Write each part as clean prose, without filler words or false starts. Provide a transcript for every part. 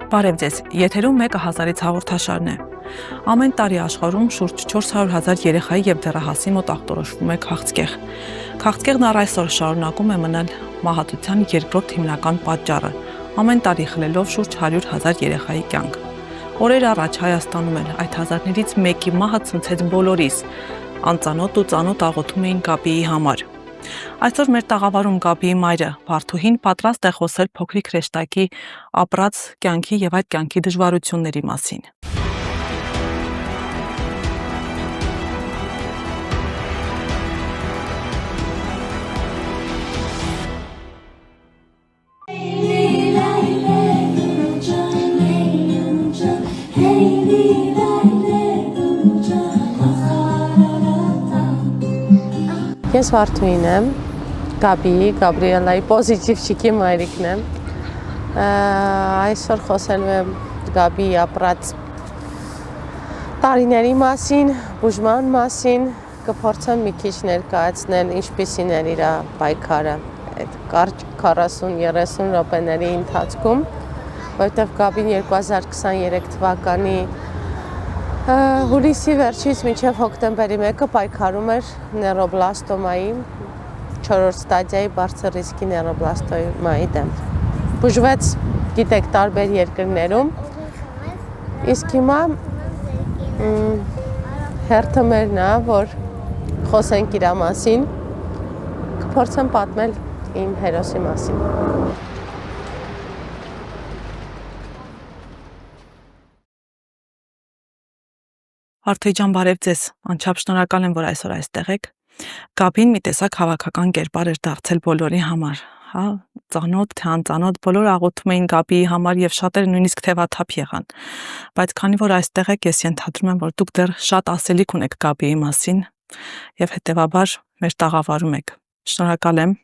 Բարև ձեզ, եթերում մեկը հազարից հաղորդաշարն է։ Ամեն տարի աշխարհում շուրջ 400,000 երեխայի եւ դեռահասի մոտ ախտորոշվում է քաղցկեղ։ Քաղցկեղն առ այսօր շարունակում է մնալ մահացության երկրորդ հիմնական պատճառը, ամեն տարի խլելով շուրջ 100,000 երեխայի կյանք։ Օրեր առաջ Հայաստանում էլ այդ հազարներից մեկի մահը ցնցեց բոլորիս։ Անծանոթ ու ծանոթ աղոթում էին Գաբիի համար։ Այսօր մեր տաղավարում Գաբիի մայրը Վարդուհին պատրաստ է խոսել փոքրիկ հրեշտակի ապրած կյանքի եւ այդ կյանքի դժվարությունների մասին։ Ես Վարդուհին եմ, Գաբիի, Գաբրիելայի պոզիտիվ չիկի մայրիկն եմ։ Այսօր խոսելու եմ Գաբիի ապրած տարիների մասին, բուժման մասին, կփորձեմ մի քիչ ներկայացնել ինչպիսին էր իր պայքարը այդ կարճ 40-30 րոպեների ընթացքում, որովհետև Գաբին 2023 թվականի հուլիսի վերջից մինչև հոկտեմբերի 1-ը պայքարում էր նեյրոբլաստոմայի 4-րդ ստադիայի բարձր ռիսկի նեյրոբլաստոմայի դեմ։ Բուժվեց, գիտեք, տարբեր երկրներում։ Իսկ հիմա հերթը մերն է, որ խոսենք իր մասին, կփորձեմ պատմել իմ հերոսի մասին։ Վարդուհի ջան, բարև ձեզ, անչափ շնորհակալ եմ, որ այսօր այստեղ եք։ Գաբին մի տեսակ հավաքական կերպար էր դարձել բոլորի համար, հա, ծանոթ թե անծանոթ, բոլորը աղոթում էին Գաբիի համար եւ շատերը նույնիսկ թևաթափ եղան։ Բայց քանի որ այստեղ եք, ես ենթադրում եմ, որ դուք դեռ շատ ասելիք ունեք Գաբիի մասին եւ հետեւաբար մեր տաղավարում եք։ Շնորհակալ եմ։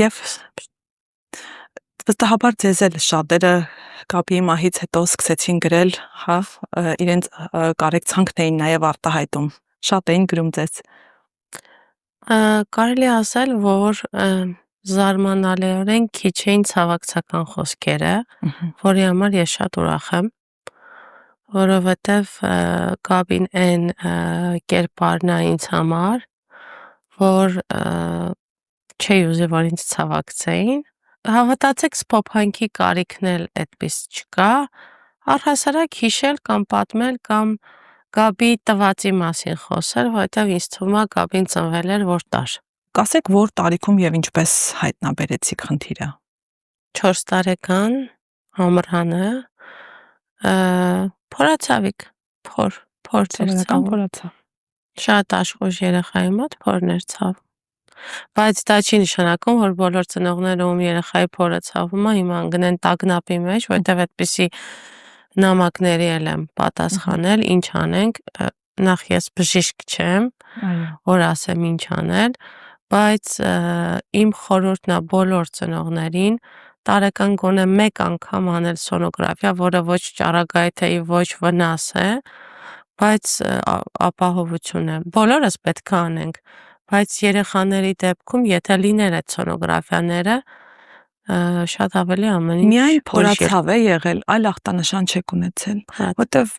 Եվ վստահաբար ձեզ էլ շատերը Գաբիի մահից հետո սկսեցին գրել, հա, իրենց կարեկցանքն էին նաև արտահայտում։ Շատ էին գրում ձեզ։ Կարելի ասել, որ զարմանալիորեն քիչ էին ցավակցական խոսքերը, որի համար ես շատ ուրախ եմ, որովհետև Գաբին այն կերպարն է ինձ համար, որ չի ուզի, որ ինձ ցավակցեին։ Հավատացեք, սփոփանքի կարիքն էլ այդպես չկա, առհասարակ հիշել կամ պատմել կամ Գաբիի տվածի մասին խոսել, որովհետև ինձ թվում է Գաբին ծնվել էր որտար։ Կասեք, որ տարիքում եւ ինչպես հայտնաբերեցիք խնդիրը։ 4 տարեկան ամռանը փորացավիկ, փոր փորացավ։ Շատ աշխույժ երեխայի մոտ փորներ ցավ։ Բայց դա չի նշանակում, որ բոլոր ծնողները ում երեխայի փորը ցավում է, հիմա ընկնեն տագնապի մեջ, որովհետև այդպիսի նամակների էլ եմ պատասխանել, ինչ անենք, նախ ես բժիշկ չեմ, որ ասեմ ինչ անել, բայց իմ խորհուրդն է բոլոր ծնողներին տարեկան գոնե 1 անգամ անել սոնոգրաֆիա, որը ոչ ճառագայթեի, ոչ վնաս է, բայց ապահովություն է։ Բոլորս պետք է անենք, բայց երեխաների դեպքում, եթե լիներ այդ սոնոգրաֆիաները, շատ ավելի ամեն ինչ միայն փորացավ է եղել, այլ ախտանշան չեք ունեցել, որտեվ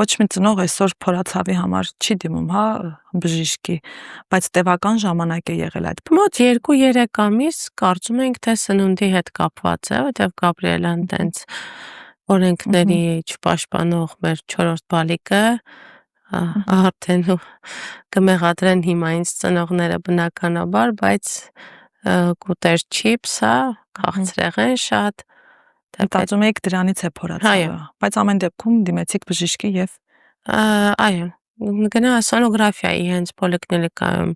ոչ մի ծնող այսօր փորացավի համար չի դիմում, հա, բժիշկի, բայց տևական ժամանակ է եղել այդ։ Մոտ 2-3 ամիս կարծում ենք, թե սնունդի հետ կապված է, որտեվ Գաբրիելան տենց օրենքների չպաշտպանող մեր 4-րդ բալիկը արդեն կմեղադրեն հիմա ինձ ծնողները բնականաբար, բայց կուտեր չիփս, հա, քաղցրեղեն շատ։ Մտածում եք դրանից է փորացավը, բայց ամեն դեպքում դիմեցիք բժիշկի եւ այո, գնա սոնոգրաֆիայի հենց պոլիկլինիկայում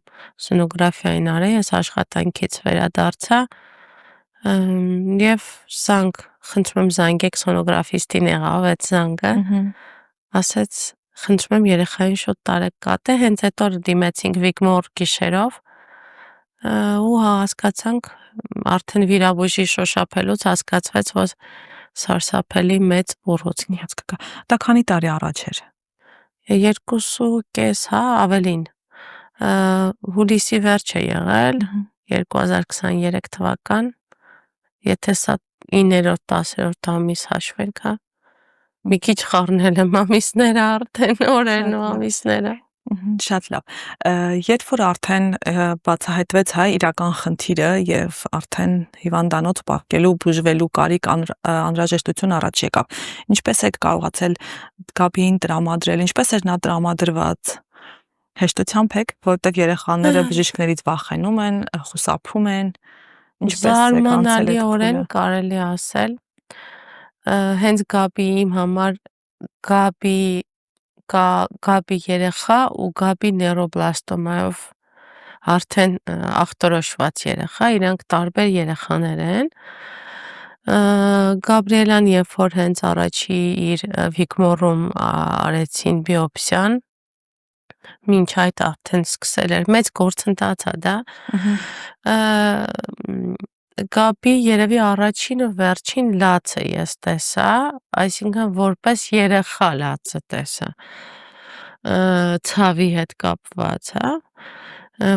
սոնոգրաֆիային արի, ես աշխատանքից վերադարձա եւ զանգ, խնդրում եմ զանգեք սոնոգրաֆիստին եղավ այդ զանգը, ասեց խնդրում եմ երեխային շուտ տարեք կատե, հենց այդ օրը դիմեցինք Վիգմոր գիշերով ու հասկացանք արդեն վիրաբույժի շոշափելուց հասկացվեց, որ սարսափելի մեծ ուռուցքի կա։ Դա քանի տարի առաջ էր։ 2.5, հա, ավելին։ Հուլիսի վերջ է եղել, 2023 թվական, եթե սա 9-րդ, 10-րդ ամիս հաշվենք, հա։ Մի քիչ խառնել եմ ամիսները արդեն, օրերն ու ամիսները։ Շատ լավ։ Երբ որ արդեն բացահայտվեց իրական խնդիրը եւ արդեն հիվանդանոց պահկելու, բուժվելու կարիք անհրաժեշտություն առաջ եկավ, ինչպես եք կարողացել Գաբիին տրամադրել, ինչպես էր նա տրամադրված։ Հեշտությամբ եք, որտեղ երեխաները բժիշկներից վախենում են, խուսափում են, ինչպես եք անցել այդ Զարմանալիորեն կարելի ասել, հենց Գաբի իմ համար Գաբի երեխա ու Գաբի նեյրոբլաստոմայով արդեն ախտորոշված երեխա, իրանք տարբեր երեխաներ են։ Գաբրիելան երբ որ հենց առաջի իր Վիգմորում արեցին բիոպսիան, մինչ այդ արդեն սկսել էր, մեծ գործընթաց է դա։ Գաբի երևի առաջին ու վերջին լացը ես տեսա, այսինքն որպես երեխա լացը տեսա, ցավի հետ կապված, հա,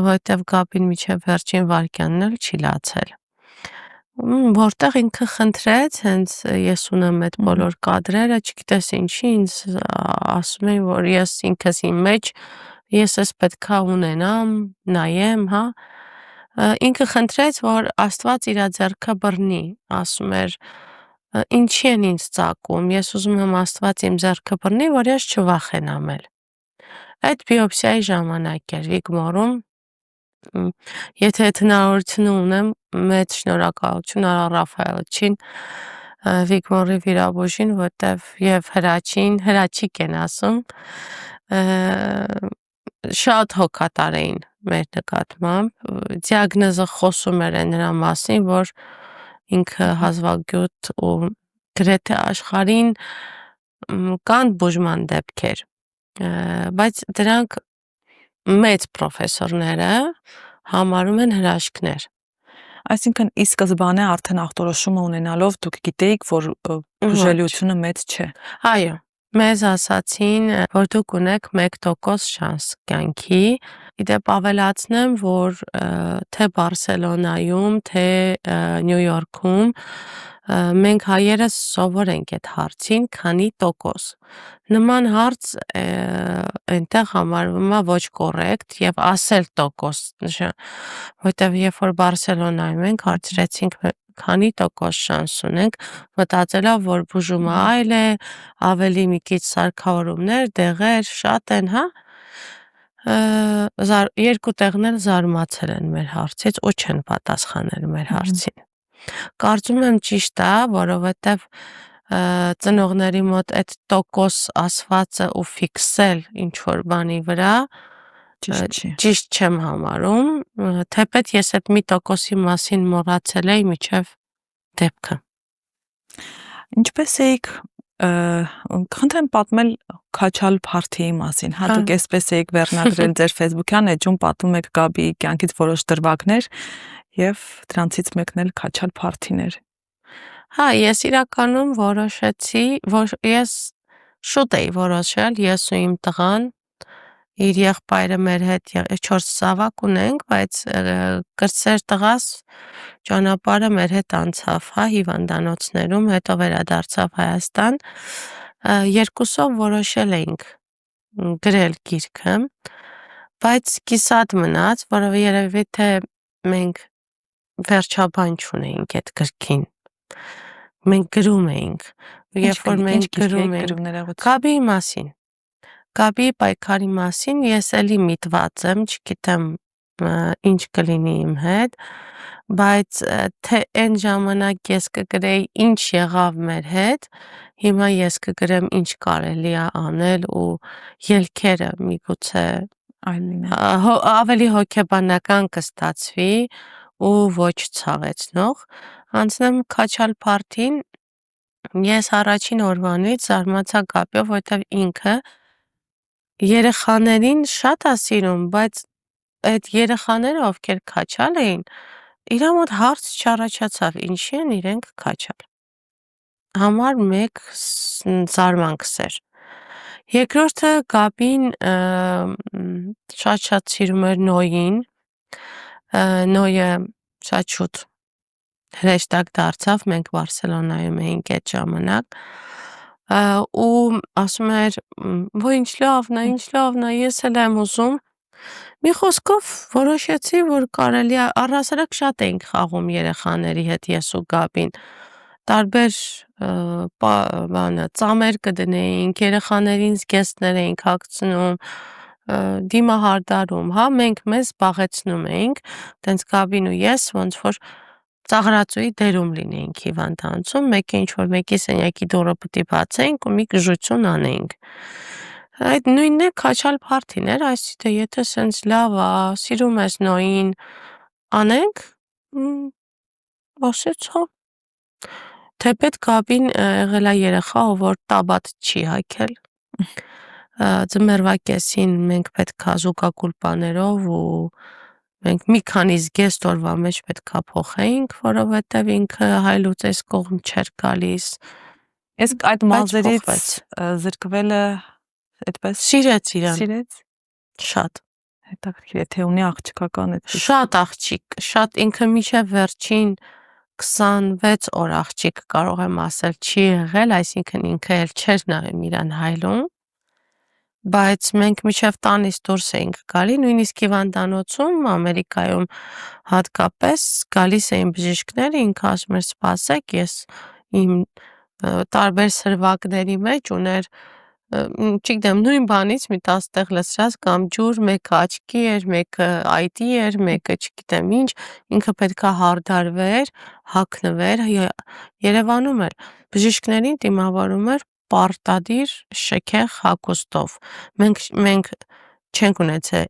որտեվ Գաբին միջև վերջին վարքյանն էլ չի լացել։ Որտեղ ինքը խնդրեց, հենց ես ունեմ այդ բոլոր կադրերը, չգիտես ինչի, ինձ ասում էին, որ ես ինքս իմ մեջ, ես ես պետքա ունենամ, նայեմ, հա, ինքը խնդրեց, որ Աստված իրա ձեռքը բռնի, ասում էր, ինչի են ինձ ծակում, ես ուզում եմ Աստված իմ ձեռքը բռնի, որ ես չվախենամ էլ։ Այդ բիոպսիայի ժամանակ էր Վիգմորում, եթե այդ հնարավորությունը ունեմ, մեծ շնորհակալություն Արա Ռաֆայելչին, Վիգմորի վիրաբույժին, որտեվ եւ հրաչիկ են ասում, շատ հոգատար էին մեր նկատմամբ, դիագնոզը խոսում էր նրա մասին, որ ինքը հազվագյուտ ու գրեթե աշխարհին կան բուժման դեպքեր, բայց դրանք մեծ պրոֆեսորները համարում են հրաշքներ։ Այսինքն ի սկզբանե արդեն ախտորոշումը ունենալով դուք գիտեիք, որ բուժելիությունը մեծ չէ։ Այո, մեզ ասացին, որ դուք ունեք 1% շանս կյանքի։ Իդեպ ավելացնեմ, որ թե Բարսելոնայում, թե Նյու Յորքում մենք հայերս սովոր ենք այդ հարցին, քանի տոկոս։ Նման հարց այնտեղ համարվում է ոչ կոռեկտ եւ ասել տոկոս, որտեվ երբ որ Բարսելոնայում ենք հարցրեցինք քանի տոկոս շանս ունենք, մտածելով որ բուժումը այլ է, ավելի մի քիչ սարքավորումներ, դեղեր շատ են, հա։ Երկու տեղն էլ զարմացել են մեր հարցից ու չեն պատասխանել մեր հարցին։ Կարծում եմ ճիշտ է, որովհետև ծնողների մոտ այդ տոկոս ասվածը ու ֆիքսել ինչ որ բանի վրա ճիշտ չեմ համարում, թեպետ ես այդ մի տոկոսի մասին մոռացել էի միջև դեպքը։ Ինչպես էիք խնդրեմ պատմել Քաչալ Փարթիի մասին, հա դուք այսպես էիք վերնագրել ձեր Facebook-յան էջում պատմում եք Գաբիի կյանքից որոշ դրվագներ եւ դրանցից մեկն էլ Քաչալ Փարթին էր։ Հա, ես իրականում որոշեցի, որ ես շուտ էի որոշել, ես ու իմ տղան, իր եղբայրը մեր հետ 4 զավակ ունենք, բայց կրտսեր տղաս ճանապարհը մեր հետ անցավ, հա, հիվանդանոցներում, հետո վերադարձավ Հայաստան, երկուսով որոշել էինք գրել գիրքը, բայց կիսատ մնաց, որովհետև երևի թե մենք վերջաբան չունեինք այդ գրքին։ Մենք գրում էինք, երբ որ մենք գրում էինք Գաբիի մասին, Գաբիի պայքարի մասին, ես էլի միտված եմ, չգիտեմ ինչ կլինի իմ հետ, բայց թե այն ժամանակ ես կգրեի ինչ եղավ մեր հետ, հիմա ես կգրեմ ինչ կարելի է անել ու ելքերը միգուցե ավելի հոգեբանական կստացվի ու ոչ ցավեցնող, անցնեմ Քաչալ Փարթին, ես առաջին օրվանից զարմացա Գաբիով, որովհետև ինքը երեխաներին շատ է սիրում, բայց այդ երեխաները, ովքեր Քաչալ էին, իրա մոտ հարց չառաջացավ, ինչի են իրենք Քաչալ։ Համար մեկ զարմանքս էր։ Երկրորդը Գաբին շատ սիրում էր Նոյին, Նոյը շատ շուտ հրեշտակ դարձավ, մենք Բարսելոնայում էինք այդ ժամանակ, ու ասում էր, «Ոյ ինչ լավն է, ես էլ եմ ուզում»։ Մի խոսքով որոշեցի, որ կարելի է, առհասարակ շատ էինք խաղում երեխաների հետ ես ու Գաբին, տարբեր ծամեր կդնեինք, երեխաներին զգեստներ էինք հագցնում, դիմահարդարում, հա, մենք մեզ զբաղեցնում էինք, տենց Գաբին ու ես ոնց որ ծաղրածուի դերում լինեինք հիվանդանոցում, մեկը ինչ որ մեկի սենյակի դուռը պիտի բացեինք ու մի գժություն անեինք։ Այդ նույնն է քաչալ փարթին էր, այսինքն եթե սենց լավ է, սիրում ես նոյին, անենք, ասեց հա։ Թեպետ Գաբին եղել է երեխա, ով որ տաբատ չի հագել։ Ձմեռվա կեսին մենք պետքա զուգակուլպաներով ու մենք մի քանի զգեստ օրվա մեջ պետքա փոխեինք, որովհետև ինքը հայլուց այս կողմ չէր գալիս։ Ես այդ մազերից զրկվելը այդպես Սիրեց իրան, սիրեց։ շատ։ Հետաքրքիր է, թե ունի աղջկական այդպես։ Շատ աղջիկ, շատ ինքը մինչև վերջին 26 օր աղջիկ կարող եմ ասել չի եղել, այսինքն ինքը էլ չէր նայում իրան հայլուն, բայց մենք մինչև տանից դուրս էինք գալի, նույնիսկ հիվանդանոցում, Ամերիկայում հատկապես գալիս էին բժիշկները, ինքը ասում էր սպասեք, ես իմ տարբեր սրվակների մեջ ուներ, չգիտեմ, նույն բանից մի 10 տեղ լցրած կամ ջուր, մեկը աչքի էր, մեկը այտի էր, մեկը չգիտեմ ինչ, ինքը պետքա հարդարվեր, հագնվեր, Երևանում էր բժիշկներին դիմավորում էր պարտադիր շքեղ հագուստով։ Մենք չենք ունեցել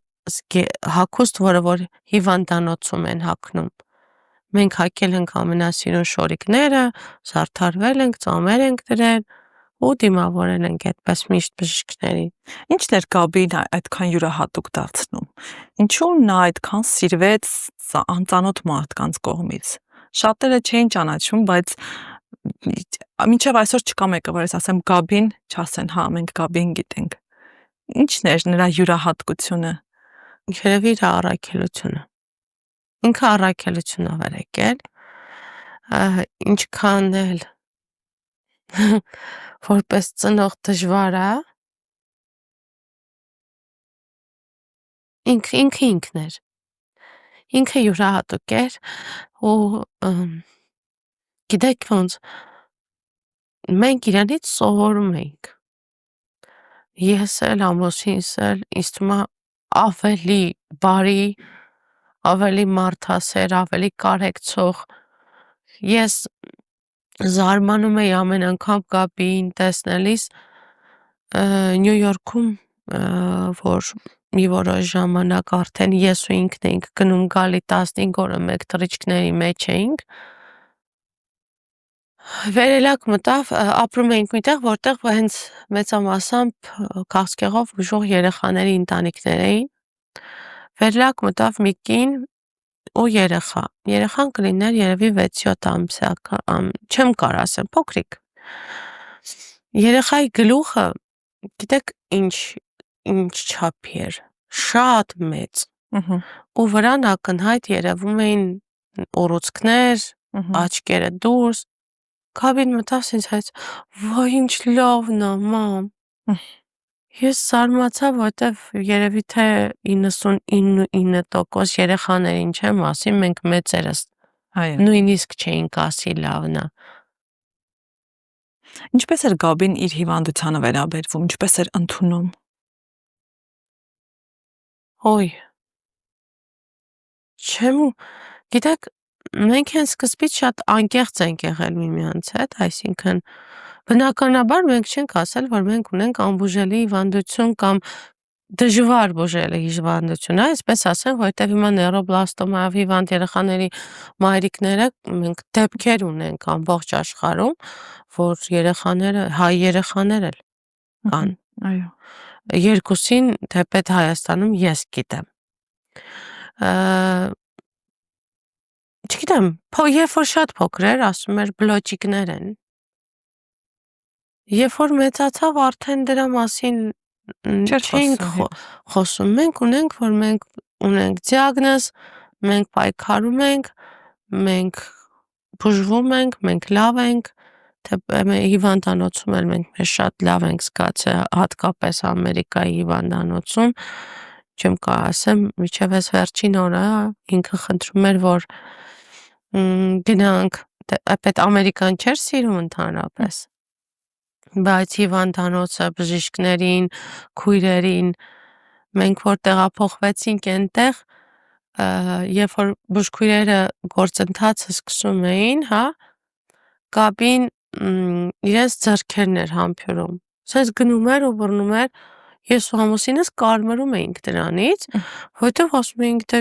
հագուստ, որը որ հիվանդանոցում են հագնում։ Մենք հագել ենք ամենասիրուն շորիկները, զարդարվել ենք, ծամեր ենք դրել ու դիմավորել ենք այդպես միշտ բժիշկներին։ Ինչն էր Գաբին այդքան յուրահատուկ դարձնում։ Ինչու նա այդքան սիրվեց անծանոթ մարդկանց կողմից։ Շատերը չէին ճանաչում, բայց մինչև այսօր չկա մեկը, որ ես ասեմ Գաբին, չասեն, հա, մենք Գաբին գիտենք։ Ինչն էր նրա յուրահատկությունը։ Երևի իր առաքելությունը։ Ինքը առաքելությունով էր եկել, ինչքան էլ որպես ծնող դժվար է, ինքն էր, ինքը յուրահատուկ էր ու գիտեք ոնց, մենք իրանից սովորում էինք, ես էլ ամուսինս էլ ինձ թվում է ավելի բարի, ավելի մարդասեր, ավելի կարեկցող, ես զարմանում էի ամեն անգամ Գաբին տեսնելիս Նյու Յորքում, որ մի որոշ ժամանակ արդեն ես ու ինքն էինք գնում գալի 15 օրը մեկ թռիչքների մեջ էինք, վերելակ մտավ, ապրում էինք միտեղ, որտեղ հենց մեծամասամբ քաղցկեղով բուժող երեխաների ընտանիքներ էին, վերելակ մտավ մի կին ու երեխան կլիներ երևի 6-7 ամսյա, չեմ կարող ասեմ, փոքրիկ։ Երեխայի գլուխը, գիտեք ինչ չափի էր, շատ մեծ, ու վրան ակնհայտ երևում էին ուռուցքներ, աչքերը դուրս, Գաբին մտավ ինձ հայց, վայ ինչ լավն է, մամ։ Ես զարմացա, որտեվ երևի թե 99% երեխաներին չեմ ասի, մենք մեծերս նույնիսկ չէինք ասի լավն է։ Ինչպես էր Գաբին իր հիվանդությանը վերաբերվում, ինչպես էր ընդունում։ Ոյ։ Գիտեք, մենք հենց սկզբից շատ անկեղծ ենք եղել միմյանց հետ, այսինքն բնականաբար մենք չենք ասել, որ մենք ունենք անբուժելի հիվանդություն կամ դժվար բուժելի հիվանդություն, այսպես ասեմ, որտեղ հիմա նեյրոբլաստոմայով հիվանդ երեխաների մայրիկները մենք դեպքեր ունենք ամբողջ աշխարհում, որ հայ երեխաներ էլ կան։ Այո։ Երկուսին թեպետ Հայաստանում ես գիտեմ։ Չգիտեմ, երբ որ շատ փոքր էր, ասում էր բլոճիկներ են։ Երբ որ մեծացավ, արդեն դրա մասին չէինք խոսում։ Մենք ունենք, որ մենք ունենք դիագնոզ, մենք պայքարում ենք, մենք բուժվում ենք, մենք լավ ենք, հիվանդանոցում էլ մենք մեզ շատ լավ ենք զգացել, հատկապես Ամերիկայի հիվանդանոցում, չեմ կարող ասեմ, մինչև այս վերջին օրը ինքը խնդրում էր, որ գնանք, այդ Ամերիկան չէր սիրում ընդհանրապես, բայց հիվանդանոցը, բժիշկներին, քույրերին, մենք որ տեղափոխվեցինք այնտեղ, երբ որ բուժքույրերը գործընթացը սկսում էին, հա, կաբին իրենց ձեռքերն էր համբուրում, սենց գնում էր ու բռնում էր, ես ու ամուսինս կարմրում էինք դրանից, որովհետև ասում էինք, դե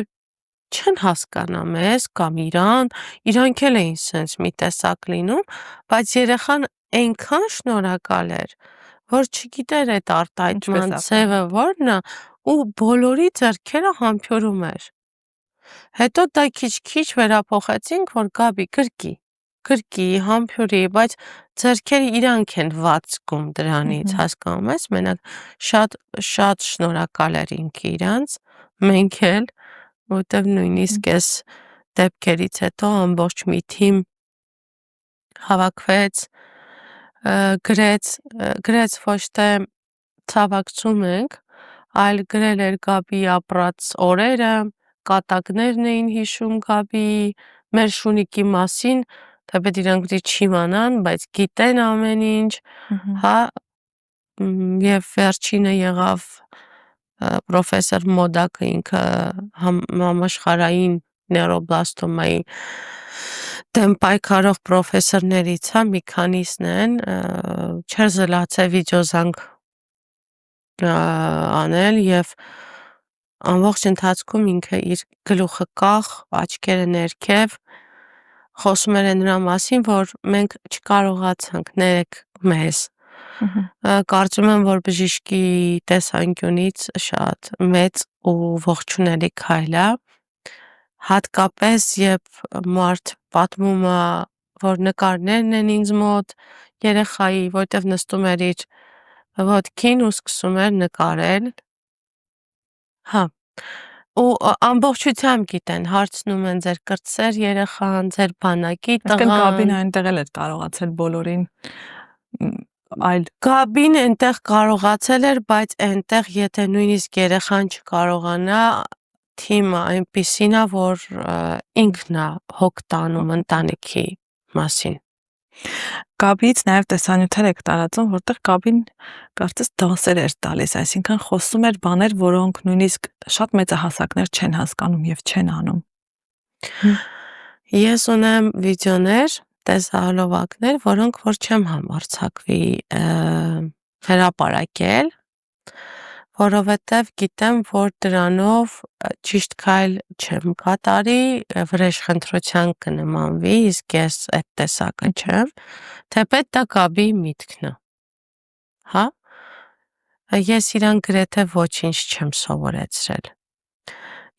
չեն հասկանա մեզ կամ իրանք էլ էին սենց մի տեսակ լինում, բայց երեխան այնքան շնորհակալ էր, որ չգիտեր այդ արտահայտման ձևը որն է ու բոլորի ձեռքերը համբուրում էր։ Հետո դա քիչ-քիչ վերափոխեցինք, որ Գաբի գրկի, համբուրի, բայց ձեռքերը իրանք են վատ զգում դրանից, հասկանում ես, մենակ շատ շնորհակալ էր ինքը իրանց, մենք էլ, որտեվ նույնիսկ այս դեպքերից հետո ամբողջ մի թիմ հավաքվեց, գրեց ոչ թե ցավակցում ենք, այլ գրել էր Գաբի ապրած օրերը, կատակներն էին հիշում Գաբիի, մեր Շունիկի մասին, թեպետ իրանք պիտի չիմանան, բայց գիտեն ամեն ինչ, հա, եւ վերջինը եղավ պրոֆեսոր Մոդակը, ինքը համաշխարհային նեյրոբլաստոմայի դեմ պայքարող պրոֆեսորներից, հա, մի քանիսն են, չէր զլացել վիդեոզանգ անել եւ ամբողջ ընթացքում ինքը իր գլուխը կախ, աչքերը ներքև, խոսում էր նրա մասին, որ մենք չկարողացանք, ներեք մեզ։ Կարծում եմ, որ բժիշկի տեսանկյունից շատ մեծ ու ողջունելի քայլ է, հատկապես երբ մարդ պատմում է, որ նկարներն են ինձ մոտ երեխայի, որտեվ նստում էր իր ոտքին ու սկսում էր նկարել, հա, ու ամբողջությամբ գիտեն, հարցնում են ձեր կրտսեր երեխան, ձեր բանակի տղան։ Գաբին այնտեղ էլ էր կարողացել բոլորին այլ Գաբին այնտեղ կարողացել էր, բայց այնտեղ եթե նույնիսկ երեխան չկարողանա, թիմը այնպիսին է, որ ինքն է հոգ տանում ընտանիքի մասին։ Գաբիից նաև տեսանյութեր եք տարածում, որտեղ Գաբին կարծես դասեր էր տալիս, այսինքն խոսում էր բաներ, որոնք նույնիսկ շատ մեծահասակներ չեն հասկանում եւ չեն անում։ Ես ունեմ վիդեոներ, տեսահոլովակներ, որոնք որ չեմ համարձակվի հրապարակել, որովհետև գիտեմ, որ դրանով ճիշտ քայլ չեմ կատարի, վրեժխնդրության կնմանվի, իսկ ես այդ տեսակը չեմ, թեպետ դա Գաբիի միտքն է, հա, ես իրան գրեթե ոչինչ չեմ սովորեցրել,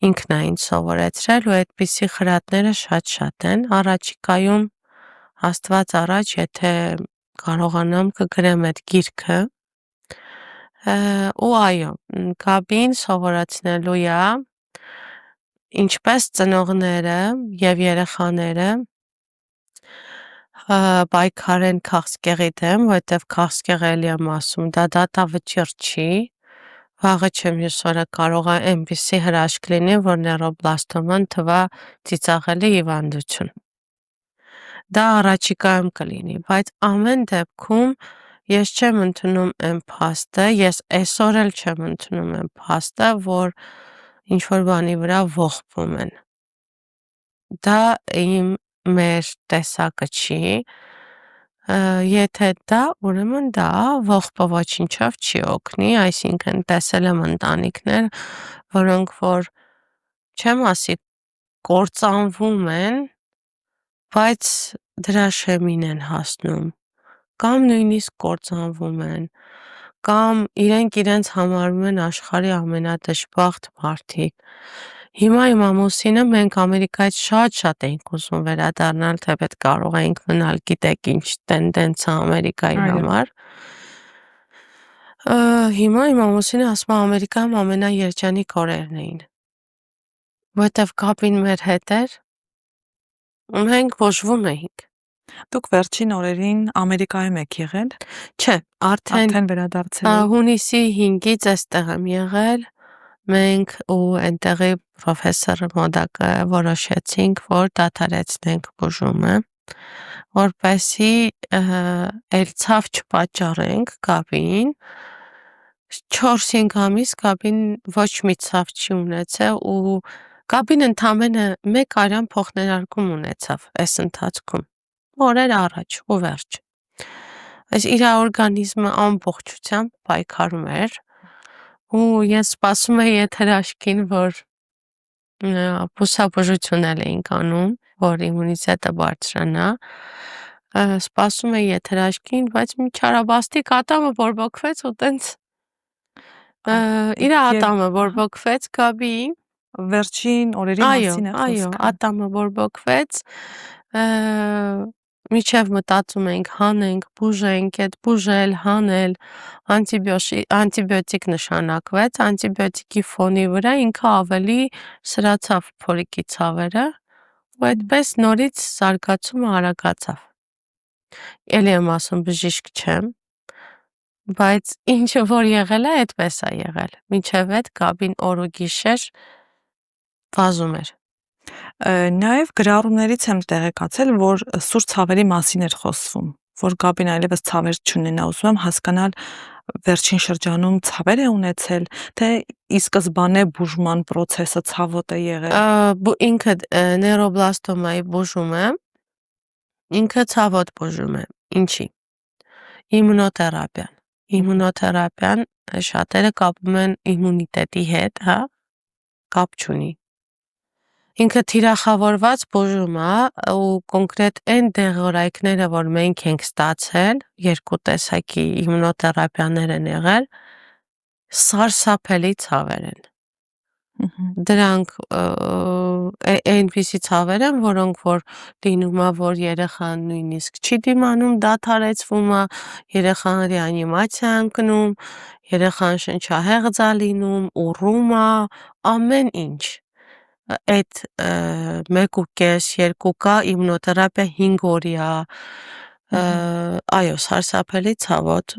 ինքն է ինձ սովորեցրել ու այդպիսի խրատները շատ են, առաջիկայում Աստված առաջ, եթե կարողանամ կգրեմ այդ գիրքը, ու այո, Գաբին սովորեցնելու է ինչպես ծնողները եւ երեխաները պայքարեն քաղցկեղի դեմ, որտեվ քաղցկեղը էլի եմ ասում, դա դատավճիռ չի, վաղը չեմ հույս օրը կարող է այնպիսի հրաշք լինի, որ նեյրոբլաստոման թվա ծիծաղելի հիվանդություն։ Դա առաջիկայում կլինի, բայց ամեն դեպքում ես չեմ ընդունում այն փաստը, ես այսօր էլ չեմ ընդունում այն փաստը, որ ինչ-որ բանի վրա ողբում են։ Դա մեր տեսակը չի, եթե դա, ուրեմն դա ողբը ոչինչով չի օգնի, այսինքն տեսել եմ ընտանիքներ, որոնք որ չեմ ասի կործանվում են, բայց դրա շեմին են հասնում, կամ նույնիսկ կործանվում են, կամ իրենք իրենց համարում են աշխարհի ամենադժբախտ մարդիկ։ Հիմա իմ ամուսինը մենք Ամերիկայից շատ էինք ուզում վերադառնալ, թեպետ կարող էինք մնալ, գիտեք ինչ տենդենց է Ամերիկայի համար։ Հիմա իմ ամուսինը ասում է Ամերիկայում ամենաերջանիկ օրերն էին, որտեվ Գաբին մեր հետ էր, Մենք բուժվում էինք։ Դուք վերջին օրերին Ամերիկայում եք եղել, Չէ, արդեն արդեն վերադարձել եք։ հունիսի 5-ից այստեղ եմ եղել։ Մենք ու այնտեղի պրոֆեսորը մոդակը որոշեցինք, որ դադարեցնենք բուժումը, որպեսզի այլ ցավ չպատճառենք Գաբին։ 4-5 ամիս Գաբին ոչ մի ցավ չի ունեցել ու Գաբին ընդամենը 1 արյան փոխներարկում ունեցավ այս ընթացքում։ Օրեր առաջ ու վերջ։ Այս իր օրգանիզմը ամբողջությամբ պայքարում էր ու ես սպասում էի այդ հրաշքին, որ բուսաբուժություն էինք անում, որ իմունիտետը բարձրանա։ Սպասում էի այդ հրաշքին, բայց մի չարաբաստիկ ատամը բորբոքվեց ու տենց իր ատամը բորբոքվեց Գաբիի։ Վերջին օրերի մասին է Այո, խոսքը։ ատամը բորբոքվեց, միջև մտածում ենք հանենք, բուժենք, այդ բուժել, հանել, անտիբիոտիկ նշանակվեց, անտիբիոտիկի ֆոնի վրա ինքը ավելի սրացավ փորիկի ցավերը ու այդպես նորից զարգացումը արագացավ։ Էլի եմ ասում բժիշկ չեմ, բայց ինչը որ եղել է, այդպես է եղել։ Մինչև այդ Գաբին օր ու գիշեր վազում էր։ Նաև գրառումներից եմ տեղեկացել, որ սուր ցավերի մասին էր խոսվում, որ Գաբին այլևս ցավեր չունենա, ուզում եմ հասկանալ վերջին շրջանում ցավեր է ունեցել, թե ի սկզբանե բուժման process-ը ցավոտ է եղել։ Ինքը նեյրոբլաստոմայի բուժումը, ինքը ցավոտ բուժում է։ Ինչի։ Իմունոթերապիան։ Իմունոթերապիան շատերը կապում են իմունիտետի հետ, հա, կապ չունի։ Ինքը թիրախավորված բուժում է ու կոնկրետ այն դեղորայքները, որ մենք ենք ստացել, 2 տեսակի իմունոթերապիաներ են եղել, սարսափելի ցավեր են։ Դրանք այնպիսի ցավեր են, որոնք որ լինում է, որ երեխան նույնիսկ չի դիմանում, դադարեցվում է, երեխան ռեանիմացիա ընկնում, երեխան շնչահեղձ է լինում, ուռում է, ամեն ինչ։ Այդ 1.5-2 կա իմունոթերապիա 5 օրյա, այո, սարսափելի ցավոտ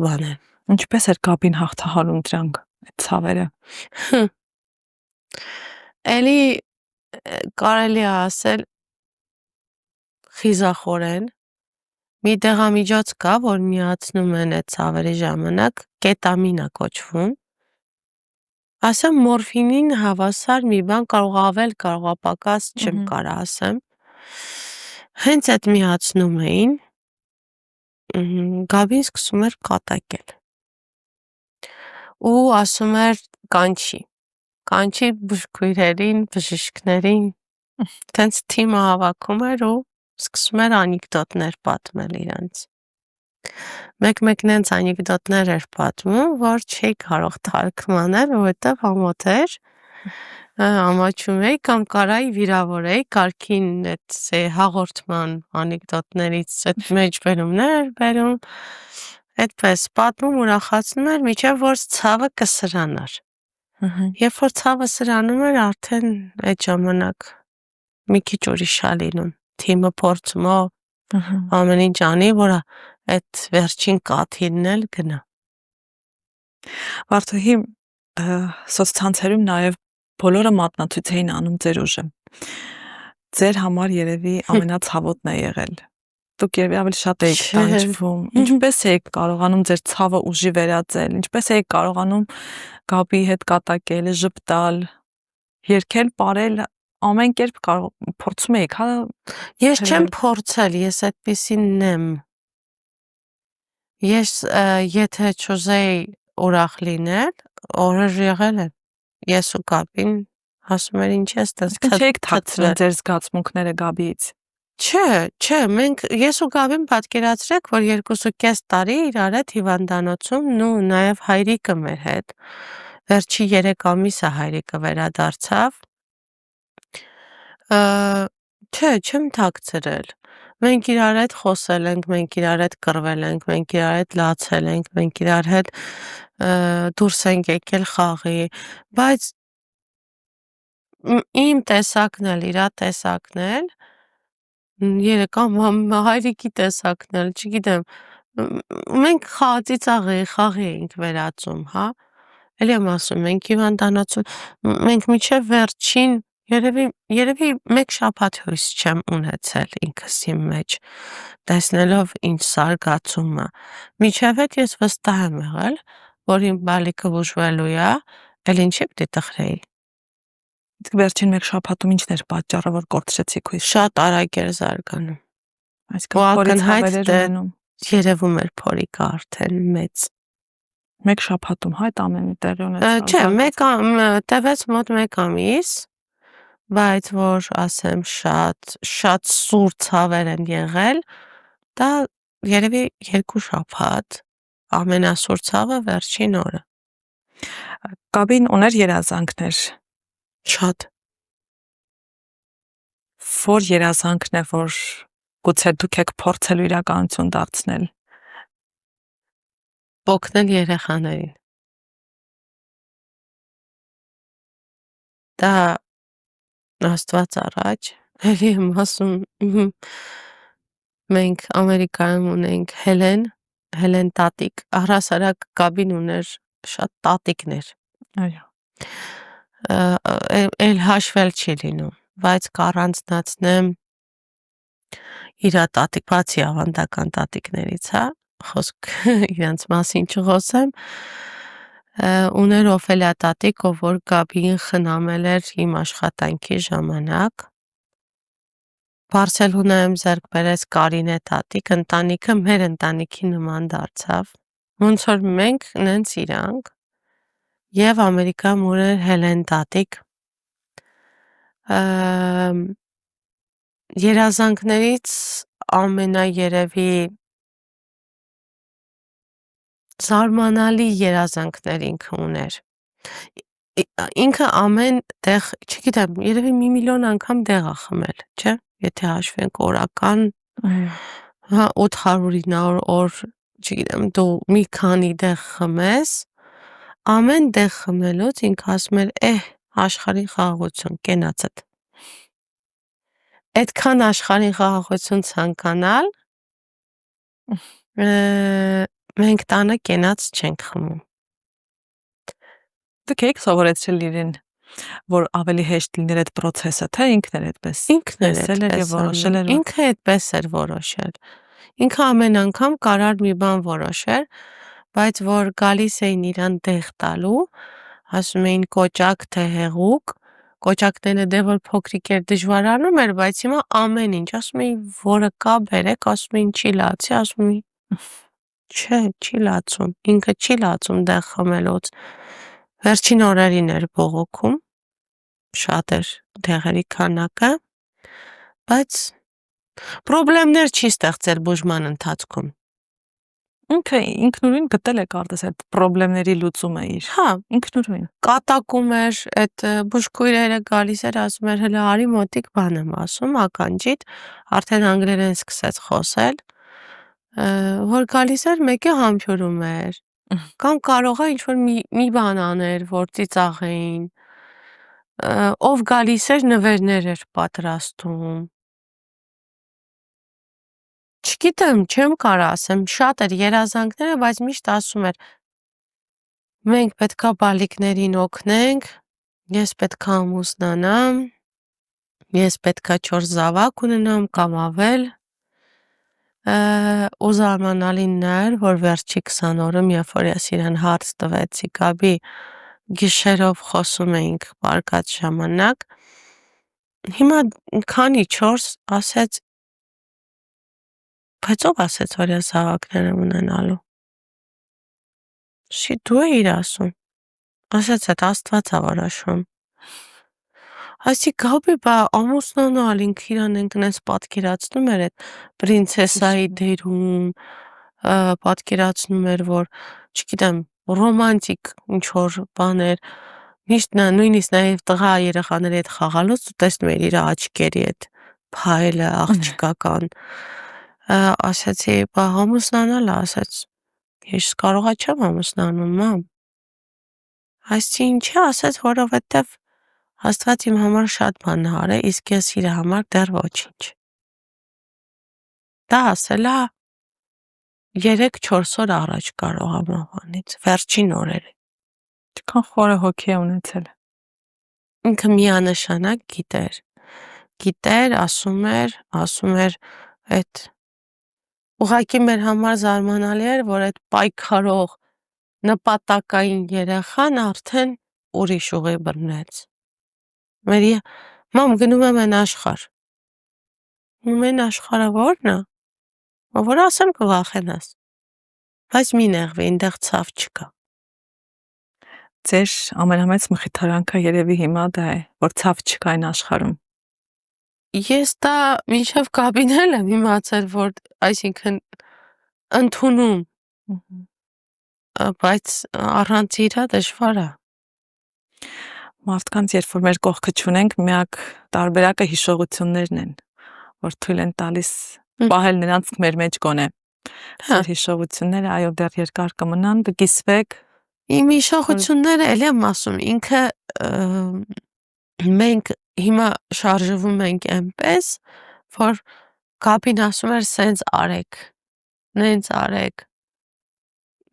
բան է։ Ինչպես էր Գաբին հաղթահարում դրանք, այդ ցավերը։ Էլի կարելի է ասել խիզախորեն մի դեղամիջոց կա, որ միացնում են այդ ցավերի ժամանակ, կետամին է կոչվում։ Ասեմ մորֆինին հավասար մի բան, կարող ավել, կարող պակաս, չեմ կարա ասեմ։ Հենց այդ միացնում էին, Գաբին սկսում էր կատակել։ Ու ասում էր կանչի բուժքույրերին, բժիշկներին, տենց թիմը հավաքում էր ու սկսում էր անեկդոտներ պատմել իրանց։ Մեկ-մեկն հենց անեկդոտներ էր պատմում, որ չէի կարող թարգմանել, որովհետև ամոթ էր, ամաչում էի կամ կարայի վիրավորեի, կարգին այդ հաղորդման անեկդոտներից այդ մեջբերումներ էր բերում, այդպես պատմում ուրախացնում էր, մինչև որ ցավը կսրանար։ Երբ որ ցավը սրանում էր, արդեն այդ ժամանակ մի քիչ ուրիշ է լինում։ Թիմը փորձում է ամեն ինչ անի, որ այդ վերջին կաթիլն էլ գնա։ Վարդուհի, սոցցանցերում նաև բոլորը մատնացույց էին անում ձեր ուժը։ Ձեր համար երևի ամենացավոտն է եղել։ Դուք երևի ավելի շատ եք տանջվում։ Ինչպես եք կարողանում ձեր ցավը ուժի վերածել։ Ինչպես եք կարողանում Գաբիի հետ կատակել, ժպտալ, երգել, պարել, ամեն կերպ փորձում եք, հա։ Ես չեմ փորձել, ես այդպեսին եմ։ Ես եթե չուզեի ուրախ լինել, օրեր եղել են։ Ես ու Գաբին ասում էր ինչ ես տես Չեք թաքցրել ձեր զգացմունքները Գաբիից։ Չէ, ես ու Գաբին պատկերացրեք, որ 2.5 տարի իրար հետ հիվանդանոցում ու նաև հայրիկը մեր հետ։ Վերջի 3 ամիսը հայրիկը վերադարձավ։ Չէ, չեմ թաքցրել։ Մենք իրար հետ խոսել ենք, մենք իրար հետ կռվել ենք, մենք իրար հետ լացել ենք, մենք իրար հետ դուրս ենք եկել խաղի, բայց իմ տեսակն էլ, իրա տեսակն էլ, երեք հայրիկի տեսակն էլ, չգիտեմ, մենք խաղացի խաղի էինք վերածում, հա, էլի եմ ասում, մենք հիվանդանոցում, մենք միջև վերջին, երևի մեկ շաբաթ հույս չեմ ունեցել ինքս իմ մեջ, տեսնելով ինչ զարգացումը, միջև հետ ես վստահ եմ եղել, որ իմ բալիկը բուժվելու է, էլ ինչի պիտի տխրեի, Իսկ վերջին մեկ շաբաթում ինչն էր պատճառը, որ կորցրեցիք հույսը։ շատ արագ էր զարգանում, Այսինքն ու փորից ակնհայտ հավեր դե- ունենում։ երևում էր փորիկը արդեն մեծ, Մեկ շաբաթում այդ ամենը տեղի ունեցավ։ չէ, տևեց մոտ մեկ ամիս, բայց որ ասեմ շատ սուր ցավեր են եղել, դա երևի 2 շաբաթ, ամենասուր ցավը վերջին օրը, Գաբին ուներ երազանքներ։ շատ, Որ երազանքն է, որ գուցե դուք եք փորձելու իրականություն դարձնել։ օգնել երեխաներին, դա Աստված առաջ, էլի եմ ասում, մենք Ամերիկայում ունենք Հելեն տատիկ, առհասարակ Գաբին ուներ շատ տատիկներ, Այո։ էլ հաշվել չի լինում, բայց կառանձնացնեմ իրա տատիկ, բացի ավանդական տատիկներից, հա, խոսք իրենց մասին չխոսեմ, ուներ Օֆելիա տատիկ, ով որ Գաբիին խնամել էր իմ աշխատանքի ժամանակ, Բարսելոնայում ձեռք բերեց Կարինե տատիկ, ընտանիքը մեր ընտանիքի նման դարձավ, ոնց որ մենք նենց իրանք, և Ամերիկայում ուներ Հելեն տատիկ, երազանքներից ամենաերևի զարմանալի երազանքներ ինքը ուներ, ինքը ամեն տեղ, չգիտեմ, երևի 1,000,000 անգամ դեղ ա խմել, չէ, եթե հաշվենք օրական, հա, 800-900 օր, չգիտեմ, դու մի քանի դեղ խմես, ամեն դեղ խմելուց ինքը ասում էր, աշխարհի խաղաղություն, կենացդ, այդքան աշխարհի խաղաղություն ցանկանալ, մենք տանը կենաց չենք խմում, Դուք եք սովորեցրել իրեն, որ ավելի հեշտ լիներ այդ process-ը, թե ինքն էր այդպես։ ինքն էր տեսել էր եւ որոշել էր, որ ինքը այդպես էր որոշել, ինքը ամեն անգամ կարար մի բան որոշեր, բայց որ գալիս էին իրան դեղ տալու, ասում էին կոճակ թե հեղուկ, կոճակները դե որ փոքրիկ էր դժվարանում էր, բայց հիմա ամեն ինչ, ասում էին որը կա բերեք, ասում էին չի լացի, ասում էին չէ, չի լացում, ինքը չի լացում դեղ խմելուց, վերջին օրերին էր բողոքում, շատ էր դեղերի քանակը, բայց պրոբլեմներ չի ստեղծել բուժման ընթացքում, ինքը ինքնուրույն գտել է կարծես այդ խնդիրների լուծումը իր։ հա, Ինքնուրույն։ կատակում էր, այդ բուժքույրերը գալիս էր, ասում էր հələ արի մոտիկ բան եմ ասում, ականջիդ, արդեն անգլերեն սկսեց խոսել, որ գալիս էր մեկը համբուրում էր, կամ կարող է ինչ-որ մի բան աներ, որ ծիծաղեին, ով գալիս էր նվերներ էր պատրաստում, չգիտեմ, չեմ կարա ասեմ, շատ էր երազանքները, բայց միշտ ասում էր, մենք պետքա բալիկներին օգնենք, ես պետքա ամուսնանամ, ես պետքա 4 զավակ ունենամ կամ ավել, ու զարմանալին նա էր, որ վերջի 20 օրում, երբ որ ես իրեն հարց տվեցի, Գաբի, գիշերով խոսում էինք բարկած ժամանակ, հիմա քանի 4 ասեց, բայց ով ասեց, որ ես զավակներ եմ ունենալու, դու էիր ասում, ասեց այդ Աստված ա որոշում, ասի Գաբի բա ամուսնանալ ինքը իրան ընկնես պատկերացնում էր այդ պրինցեսայի դերում, պատկերացնում էր, որ, չգիտեմ, ռոմանտիկ ինչ-որ բաներ, միշտ նույնիսկ նաև տղա երեխաների հետ խաղալուց ու տեսնում էր իր աչքերի այդ փայլը աղջկական, ասացի, բա ամուսնանալ ասաց, ես կարողա չեմ ամուսնանում, մամ, ասի ինչի, ասաց, որովհետև Աստված իմ համար շատ բան արել, իսկ ես իր համար դեռ ոչինչ, Դա ասելա 3-4 օր առաջ կարող է մահվանից, վերջին օրերը։ Ինչքան խորը հոգի է ունեցել։ Ինքը միանշանակ գիտեր, ասում էր, այդ ուղղակի մեր համար զարմանալի էր, որ այդ պայքարող նպատակային երեխան արդեն ուրիշ ուղի բռնեց։ Մամ, գնում եմ այն աշխարհ։ Այն աշխարհը ո՞րն է։ Որ ասեմ կվախենաս։ Բայց մի նեղվի, այնտեղ ցավ չկա։ Ձեր ամենամեծ մխիթարանքը երևի հիմա դա է, որ ցավ չկա այն աշխարհում։ Ես դա մինչև կաբինել եմ իմացել, որ այսինքն ընդունում, բայց առանց իրա դժվար է։ Մարդկանց, երբ որ մեր կողքը չունենք, միակ տարբերակը հիշողություններն են, որ թույլ են տալիս պահել նրանց մեր մեջ գոնե։ Ձեր հիշողությունները, այո, դեռ երկար կմնան, կկիսվեք։ Իմ հիշողությունները էլ եմ ասում, ինքը մենք հիմա շարժվում ենք այնպես, որ կապին ասում էր սենց արեք, նենց արեք։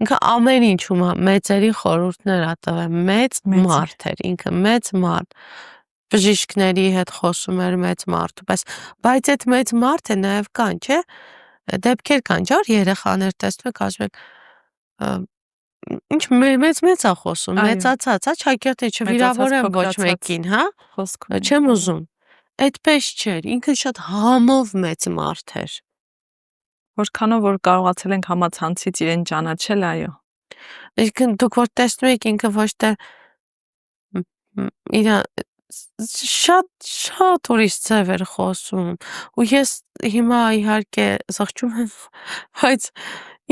Ինքը ամեն ինչում մեծերի խորհուրդներ ա տվել, մեծ մարդ էր, ինքը մեծ մարդ, բժիշկների հետ խոսում էր մեծ մարդ, բայց այդ մեծ մարդը նաև կան, չէ, դեպքեր կան, չէ, որ երեխաներ տեսնում եք, ասում եք, ինչ մեծ ա խոսում, մեծացած, ճակերտի չվիրավորեմ ոչ մեկին, հա, չեմ ուզում, այդպես չէր, ինքը շատ համով մեծ մարդ էր։ Որքանով որ կարողացել ենք համացանցից իրեն ճանաչել, այո։ Այսինքն դուք որ տեսնում եք ինքը ոչ թե իրա շատ ուրիշ ձև էր խոսում ու ես հիմա իհարկե զղջում եմ, բայց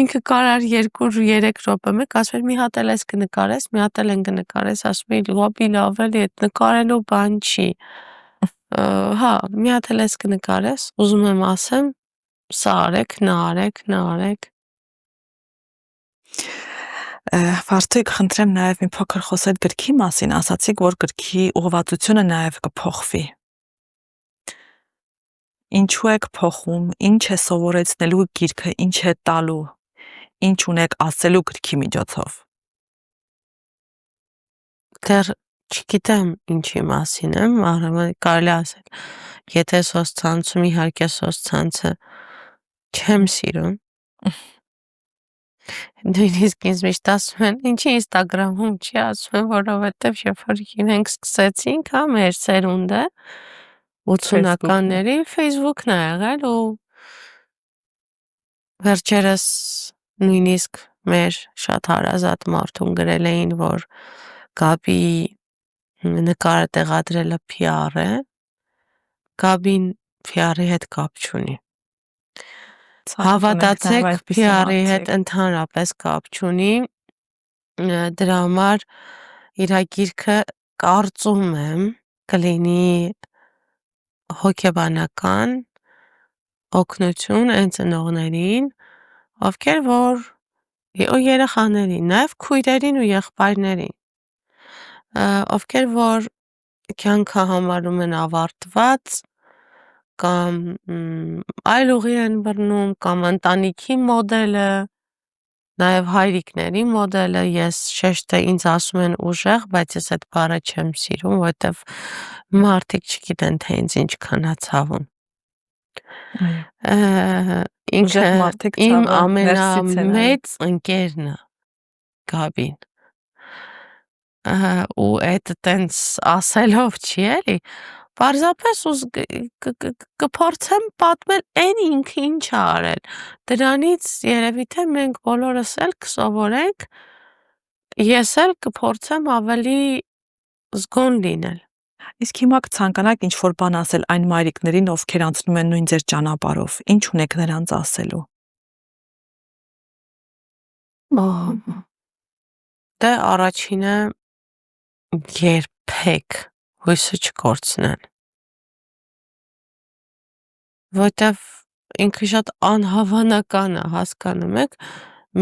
ինքը կարար 2-3 րոպե մեկ ասում էր մի հատ էլ ես կնկարես, մի հատ էլ են կնկարես, ասում էի լավ էլի այդ նկարելու բան չի։ Հա, մի հատ էլ ես կնկարես, ուզում եմ ասեմ սա արեք, նա արեք։ Վարդիկ, խնդրեմ նաև մի փոքր խոսել գրքի մասին, ասացիք, որ գրքի ուղղվածությունը նաև կփոխվի։ Ինչու եք փոխում, ինչ է սովորեցնելու գիրքը, ինչ է տալու, ինչ ունեք ասելու գրքի միջոցով։ Դեռ չգիտեմ ինչի մասին եմ, կարելի ասել, եթե սոցցանցում իհարկե սոցցանցը չեմ սիրում, նույնիսկ ինձ միշտ ասում են, ինչի ինստագրամում չի ասում են, որովհետև երբ որ իրենք սկսեցինք, հա, մեր սերունդը 80-ականների Facebook-ն ա եղել ու վերջերս նույնիսկ մեր շատ հարազատ մարդուն գրել էին, որ Գաբի նկարը տեղադրելը PR է, Գաբին PR-ի հետ կապ չունի։ Հավատացեք, PR-ի հետ ընդհանրապես կապ չունի, դրա համար իրա գիրքը կարծում եմ կլինի հոգեբանական օգնություն այն ծնողներին, ովքեր որ երեխաներին, նաև քույրերին ու եղբայրներին, ովքեր որ կյանքը համարում են ավարտված կամ այլ ուղի են բռնում, կամ ընտանիքի մոդելը, նաև հայրիկների մոդելը, ես շեշտը ինձ ասում են ուժեղ, բայց ես այդ բառը չեմ սիրում, որովհետև մարդիկ չգիտեն, թե ինձ ինչքան ա ցավում։ Ինքը իմ ամենամեծ ընկերն է Գաբին։ Ու այդ տենց ասելով չի էլի, պարզապես կփորձեմ պատմել այն ինքը ինչ ա արել, դրանից երևի թե մենք բոլորս էլ կսովորենք, ես էլ կփորձեմ ավելի զգոն լինել։ Իսկ հիմա կցանկանաք ինչ-որ բան ասել այն մայրիկներին, ովքեր անցնում են նույն ձեր ճանապարհով, ինչ ունեք նրանց ասելու։ Դե առաջինը երբեք հույսը չկորցնեն, որտեվ ինքը շատ անհավանական է, հասկանում եք,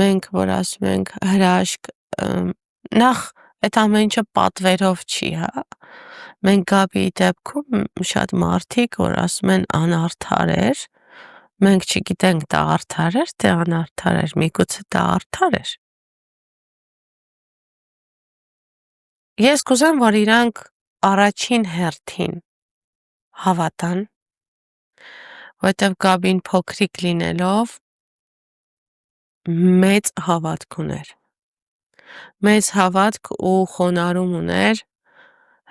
մենք որ ասում ենք հրաշք, նախ այդ ամեն ինչը պատվերով չի, հա, մենք Գաբիի դեպքում շատ մարդիկ, որ ասում են անարդար էր, Մենք չգիտենք դա արդար էր, թե անարդար էր, միգուցե դա արդար էր։ Ես կուզեմ, որ իրանք առաջին հերթին հավատան, որտեվ Գաբին փոքրիկ լինելով մեծ հավատք ուներ։ Մեծ հավատք ու խոնարհում ուներ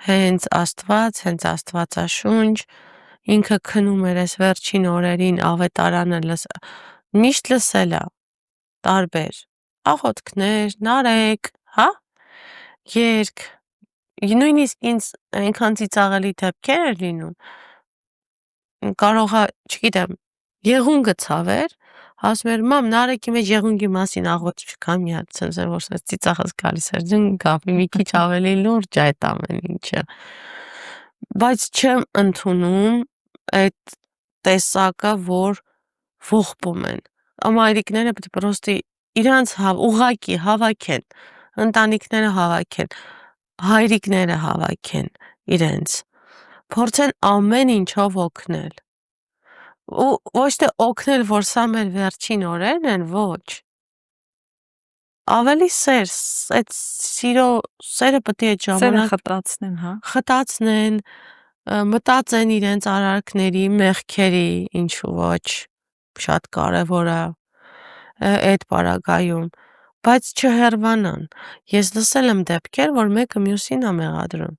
հենց Աստված, հենց Աստվածաշունչ, ինքը քնում էր այս վերջին օրերին ավետարանը միշտ լսել է տարբեր աղոթքներ, նարեկ, հա, երգ, նույնիսկ ինձ այնքան ծիծաղելի դեպքեր էր լինում, կարող է, չգիտեմ, եղուն գցավեր, ասում էր, մամ, նարեկի մեջ եղունգի մասին աղոթք չկա, մի հատ ցենց որ ծիծաղս գալիս էր, գաբի մի քիչ ավելի լուրջ այդ ամեն ինչը։ Բայց չեմ ընդունում այդ տեսակը, որ ողբում են։ Մայրիկները պետք է պրոստի իրանց ուղակի հավաքեն, ընտանիքները հավաքեն, հայրիկները հավաքեն իրենց, փորձեն ամեն ինչով օգնել։ Ու ոչ թե օգնել, որ սա մեր վերջին օրերն են, ոչ։ Ավելի սեր, այդ սերը պետք է այդ Սերը ժամանակ խտացնեն, հա։ խտացնեն, մտածեն իրենց արարքների, մեղքերի, ինչու ոչ, շատ կարևոր է այդ պարագայում, բայց չհեռվանան։ Ես լսել եմ դեպքեր, որ մեկը մյուսին է մեղադրում։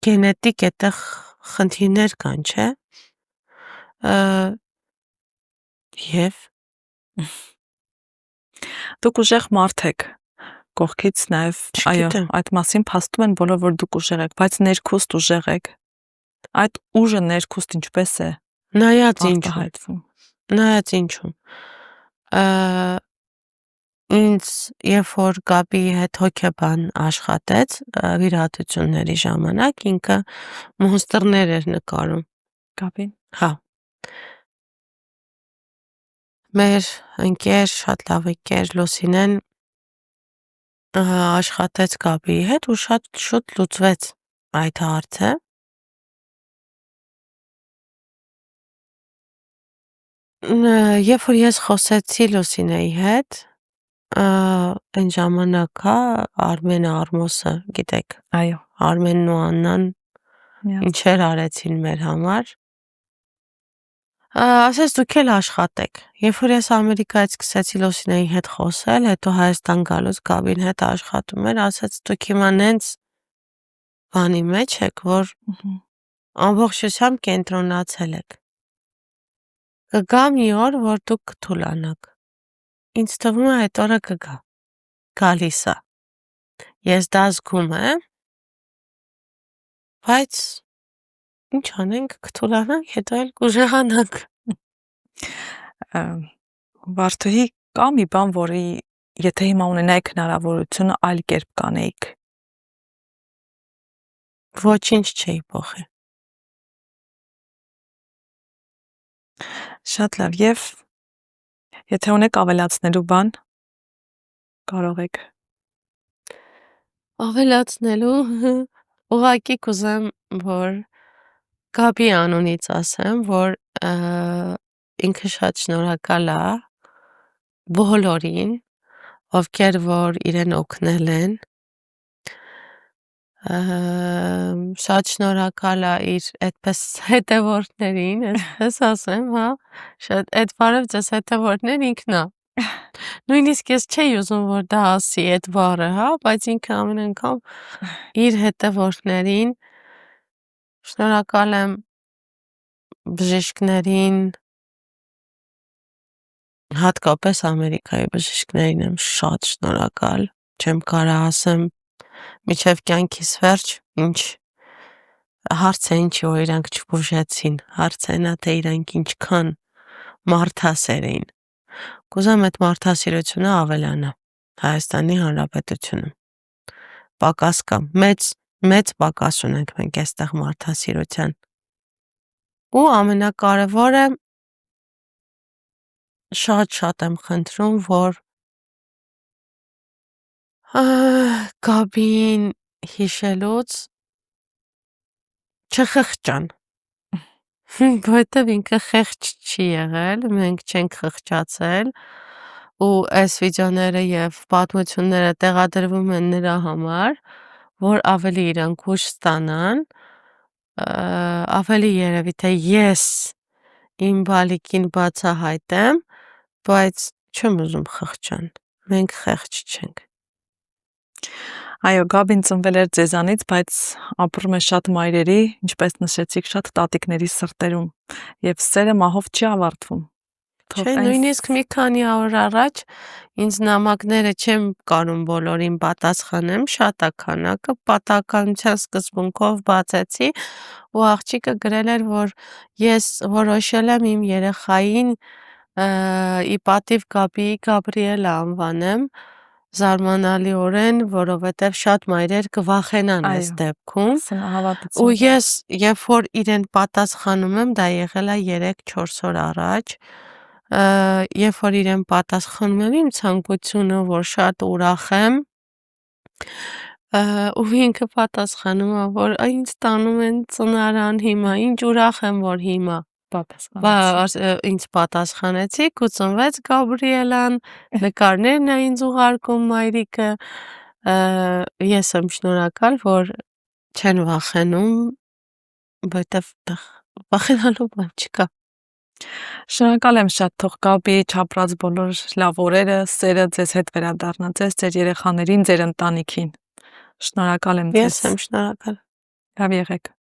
Գենետիկ այդտեղ խնդիրներ կան, չէ՞։ Եվ Դուք ուժեղ մարդ եք։ Կողքից նաև, այո, չգիտեմ, այդ մասին փաստում են բոլոր, որ դուք ուժեղ եք, բայց ներքուստ ուժեղ եք։ Այդ ուժը ներքուստ ինչպես է նայած ինչու, արտահայտվում։ նայած ինչու։ Ինձ երբ որ Գաբի հետ հոգեբան աշխատեց վիրահատությունների ժամանակ, ինքը մոնստերներ էր նկարում։ Գաբին։ Հա։ Մեր ընկեր, շատ լավ ընկեր Լուսինեն աշխատեց Գաբիի հետ ու շատ շուտ լուծվեց այդ հարցը։ Երբ որ ես խոսեցի Լուսինեի հետ, այն ժամանակ հա Արմենը, Արմոսը, գիտեք, Այո, Արմենն ու Աննան միած։ ինչեր արեցին մեր համար, ասես դուք էլ աշխատեք։ Երբ որ ես Ամերիկայից սկսեցի Լուսինեի հետ խոսել, հետո Հայաստան գալուց Գաբին հետ աշխատում էր, ասաց դուք հիմա նենց բանի մեջ եք, որ ամբողջությամբ կենտրոնացել եք։ Կգա մի օր, որ դուք կթուլանաք։ Ինձ թվում է այդ օրը կգա։ Գալիս է։ Ես դա զգում եմ, բայց ինչ անենք, կթուլանանք, հետո էլ կուժեղանանք։ Վարդուհի կա մի բան, որի եթե հիմա ունենայիք հնարավորությունը այլ կերպ կանեիք։ Ոչինչ չէի փոխի։ Շատ լավ, եւ եթե ունեք ավելացնելու բան, կարող եք։ Ավելացնելու ուղղակի կուզեմ, որ Գաբի անունից ասեմ, որ ինքը շատ շնորհակալ է բոլորին, ովքեր որ իրեն օգնել են, շատ շնորհակալ է իր այդպես հետևորդներին, այսպես ասեմ, հա, շատ այդ բարև ձեզ հետևորդներ ինքն է։ Նույնիսկ ես չէի ուզում, որ դա ասի այդ բառը, հա, բայց ինքը ամեն անգամ իր հետևորդներին շնորհակալ եմ բժիշկներին, հատկապես Ամերիկայի բժիշկներին եմ շատ շնորհակալ, չեմ կարող ասեմ մինչև կյանքիս վերջ, ինչ հարց է ինչի որ իրանք չբուժեցին, հարց է նա թե իրանք ինչքան մարդասեր էին։ Կուզեմ այդ մարդասիրությունը ավելանա Հայաստանի Հանրապետությունում։ Պակաս կա, մեծ պակաս ունենք մենք այստեղ մարդասիրության։ Ու ամենակարևորը շատ եմ խնդրում, որ Գաբին հիշելուց չխղճան, Որովհետև ինքը խեղճ չի եղել, մենք չենք խղճացել ու այս վիդեոները եւ պատմությունները տեղադրվում են նրա համար, որ ավելի իրանք ուժ ստանան, ավելի երևի թե ես իմ բալիկին բացահայտեմ, բայց չեմ ուզում խղճան, մենք խեղճ չենք։ Այո, Գաբին ծնվել էր ձեզանից, բայց ապրում է շատ մայրերի, ինչպես նշեցիք, շատ տատիկների սրտերում, եւ սերը մահով չի ավարտվում։ Չէ, նույնիսկ մի քանի օր առաջ ինձ նամակները չեմ կարում բոլորին պատասխանեմ, շատ է քանակը, պատահականության սկզբունքով բացեցի ու աղջիկը գրել էր, որ ես որոշել եմ իմ երեխային ի պատիվ Գաբիի Գաբրիելը անվանեմ, զարմանալիորեն, որովհետև շատ մայրեր կվախենան այս դեպքում։ Սնահավատություն։ Ու ես, երբ որ իրեն պատասխանում եմ, դա եղել է 3-4 օր առաջ, երբ որ իրեն պատասխանում եմ իմ ցանկությունը, որ շատ ուրախ եմ, ու ինքը պատասխանում է, որ ինձ տանում են ծնարան հիմա, ինչ ուրախ եմ, որ հիմա ինձ պատասխանեցիք ու ծնվեց Գաբրիելան, նկարներն է ինձ ուղարկում մայրիկը, ես եմ շնորհակալ, որ չեն վախենում, որովհետև վախենալու բան չկա։ Շնորհակալ եմ շատ, թող Գաբիի չապրած բոլոր լավ օրերը, սերը ձեզ հետ վերադառնա, ձեր երեխաներին, ձեր ընտանիքին։ Շնորհակալ եմ ձեզ։ Ես եմ շնորհակալ։ Լավ եղեք։